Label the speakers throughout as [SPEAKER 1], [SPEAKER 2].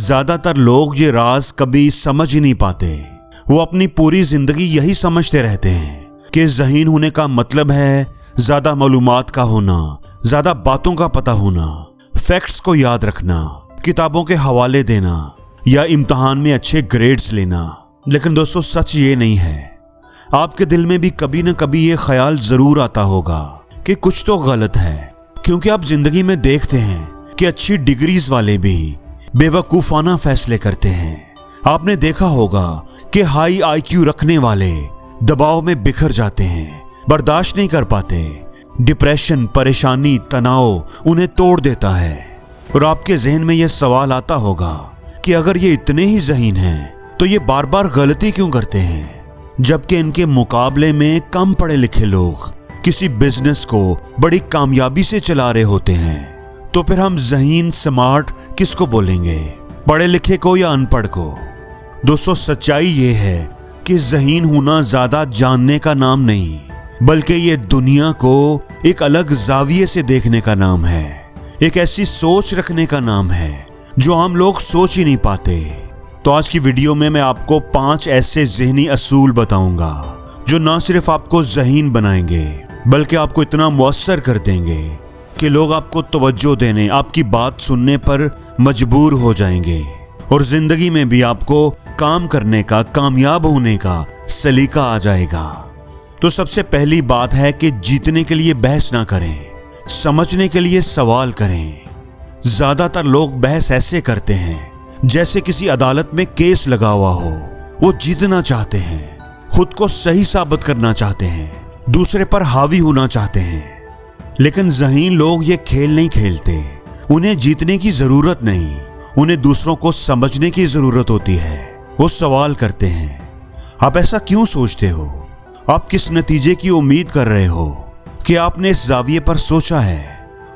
[SPEAKER 1] زیادہ تر لوگ یہ راز کبھی سمجھ ہی نہیں پاتے۔ وہ اپنی پوری زندگی یہی سمجھتے رہتے ہیں کہ ذہین ہونے کا مطلب ہے زیادہ معلومات کا ہونا، زیادہ باتوں کا پتہ ہونا، فیکٹس کو یاد رکھنا، کتابوں کے حوالے دینا یا امتحان میں اچھے گریڈز لینا۔ لیکن دوستو، سچ یہ نہیں ہے۔ آپ کے دل میں بھی کبھی نہ کبھی یہ خیال ضرور آتا ہوگا کہ کچھ تو غلط ہے، کیونکہ آپ زندگی میں دیکھتے ہیں کہ اچھی ڈگریز والے بھی بے وقوفانہ فیصلے کرتے ہیں۔ آپ نے دیکھا ہوگا کہ ہائی آئی کیو رکھنے والے دباؤ میں بکھر جاتے ہیں، برداشت نہیں کر پاتے۔ ڈپریشن، پریشانی، تناؤ انہیں توڑ دیتا ہے۔ اور آپ کے ذہن میں یہ سوال آتا ہوگا کہ اگر یہ اتنے ہی ذہین ہیں تو یہ بار بار غلطی کیوں کرتے ہیں، جبکہ ان کے مقابلے میں کم پڑھے لکھے لوگ کسی بزنس کو بڑی کامیابی سے چلا رہے ہوتے ہیں۔ تو پھر ہم ذہین، سمارٹ کس کو بولیں گے، پڑھے لکھے کو یا ان پڑھ کو؟ دوستو، سچائی یہ ہے کہ ذہین ہونا زیادہ جاننے کا نام نہیں، بلکہ یہ دنیا کو ایک الگ زاویے سے دیکھنے کا نام ہے، ایک ایسی سوچ رکھنے کا نام ہے جو عام لوگ سوچ ہی نہیں پاتے۔ تو آج کی ویڈیو میں آپ کو 5 ایسے ذہنی اصول بتاؤں گا جو نہ صرف آپ کو ذہین بنائیں گے بلکہ آپ کو اتنا مؤثر کر دیں گے کہ لوگ آپ کو توجہ دینے، آپ کی بات سننے پر مجبور ہو جائیں گے، اور زندگی میں بھی آپ کو کام کرنے کا، کامیاب ہونے کا سلیقہ آ جائے گا۔ تو سب سے پہلی بات ہے کہ جیتنے کے لیے بحث نہ کریں، سمجھنے کے لیے سوال کریں۔ زیادہ تر لوگ بحث ایسے کرتے ہیں جیسے کسی عدالت میں کیس لگا ہوا ہو۔ وہ جیتنا چاہتے ہیں، خود کو صحیح ثابت کرنا چاہتے ہیں، دوسرے پر حاوی ہونا چاہتے ہیں۔ لیکن ذہین لوگ یہ کھیل نہیں کھیلتے۔ انہیں جیتنے کی ضرورت نہیں، انہیں دوسروں کو سمجھنے کی ضرورت ہوتی ہے۔ وہ سوال کرتے ہیں، آپ ایسا کیوں سوچتے ہو؟ آپ کس نتیجے کی امید کر رہے ہو؟ کہ آپ نے اس زاویے پر سوچا ہے؟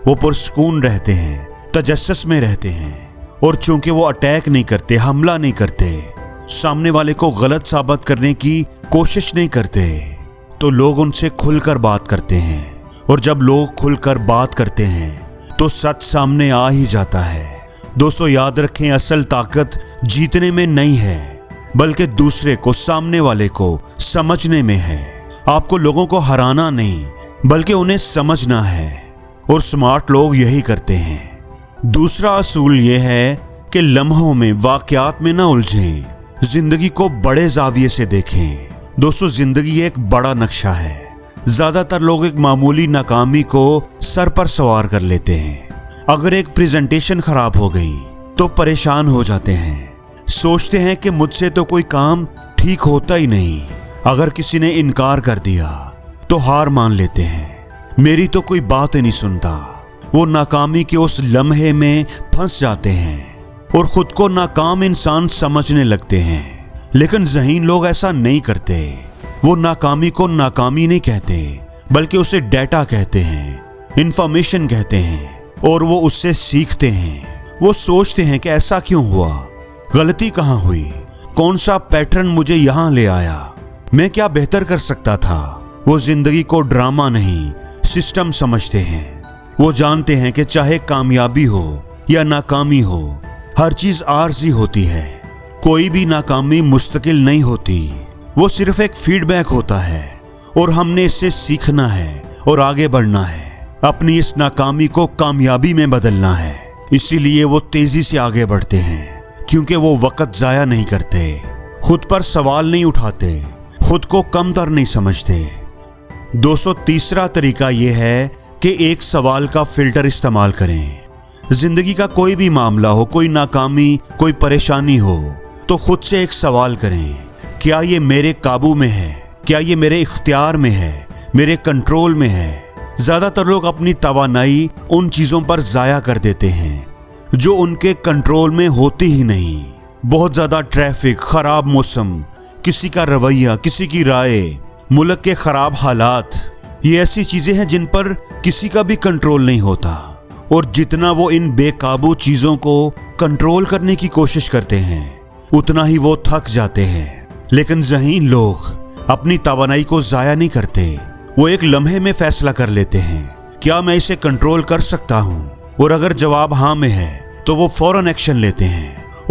[SPEAKER 1] وہ پرسکون رہتے ہیں، تجسس میں رہتے ہیں، اور چونکہ وہ اٹیک نہیں کرتے، حملہ نہیں کرتے، سامنے والے کو غلط ثابت کرنے کی کوشش نہیں کرتے، تو لوگ ان سے کھل کر بات کرتے ہیں۔ اور جب لوگ کھل کر بات کرتے ہیں تو سچ سامنے آ ہی جاتا ہے۔ دوستو، یاد رکھیں، اصل طاقت جیتنے میں نہیں ہے بلکہ دوسرے کو، سامنے والے کو سمجھنے میں ہے۔ آپ کو لوگوں کو ہرانا نہیں بلکہ انہیں سمجھنا ہے، اور سمارٹ لوگ یہی کرتے ہیں۔ دوسرا اصول یہ ہے کہ لمحوں میں، واقعات میں نہ الجھیں، زندگی کو بڑے زاویے سے دیکھیں۔ دوستو، زندگی ایک بڑا نقشہ ہے۔ زیادہ تر لوگ ایک معمولی ناکامی کو سر پر سوار کر لیتے ہیں۔ اگر ایک پریزنٹیشن خراب ہو گئی تو پریشان ہو جاتے ہیں، سوچتے ہیں کہ مجھ سے تو کوئی کام ٹھیک ہوتا ہی نہیں۔ اگر کسی نے انکار کر دیا تو ہار مان لیتے ہیں، میری تو کوئی بات ہی نہیں سنتا۔ وہ ناکامی کے اس لمحے میں پھنس جاتے ہیں اور خود کو ناکام انسان سمجھنے لگتے ہیں۔ لیکن ذہین لوگ ایسا نہیں کرتے۔ وہ ناکامی کو ناکامی نہیں کہتے بلکہ اسے ڈیٹا کہتے ہیں، انفارمیشن کہتے ہیں، اور وہ اس سے سیکھتے ہیں۔ وہ سوچتے ہیں کہ ایسا کیوں ہوا، غلطی کہاں ہوئی، کون سا پیٹرن مجھے یہاں لے آیا، میں کیا بہتر کر سکتا تھا۔ وہ زندگی کو ڈرامہ نہیں، سسٹم سمجھتے ہیں۔ وہ جانتے ہیں کہ چاہے کامیابی ہو یا ناکامی ہو، ہر چیز عارضی ہوتی ہے۔ کوئی بھی ناکامی مستقل نہیں ہوتی، وہ صرف ایک فیڈ بیک ہوتا ہے، اور ہم نے اس سے سیکھنا ہے اور آگے بڑھنا ہے، اپنی اس ناکامی کو کامیابی میں بدلنا ہے۔ اسی لیے وہ تیزی سے آگے بڑھتے ہیں، کیونکہ وہ وقت ضائع نہیں کرتے، خود پر سوال نہیں اٹھاتے، خود کو کم تر نہیں سمجھتے۔ دوستو، تیسرا طریقہ یہ ہے کہ ایک سوال کا فلٹر استعمال کریں۔ زندگی کا کوئی بھی معاملہ ہو، کوئی ناکامی، کوئی پریشانی ہو، تو خود سے ایک سوال کریں، کیا یہ میرے قابو میں ہے؟ کیا یہ میرے اختیار میں ہے، میرے کنٹرول میں ہے؟ زیادہ تر لوگ اپنی توانائی ان چیزوں پر ضائع کر دیتے ہیں جو ان کے کنٹرول میں ہوتی ہی نہیں۔ بہت زیادہ ٹریفک، خراب موسم، کسی کا رویہ، کسی کی رائے، ملک کے خراب حالات، یہ ایسی چیزیں ہیں جن پر کسی کا بھی کنٹرول نہیں ہوتا، اور جتنا وہ ان بے قابو چیزوں کو کنٹرول کرنے کی کوشش کرتے ہیں اتنا ہی وہ تھک جاتے ہیں۔ لیکن ذہین لوگ اپنی توانائی کو ضائع نہیں کرتے، وہ ایک لمحے میں فیصلہ کر لیتے ہیں، کیا میں اسے کنٹرول کر سکتا ہوں؟ اور اگر جواب ہاں میں ہے تو وہ فوراً ایکشن لیتے ہیں،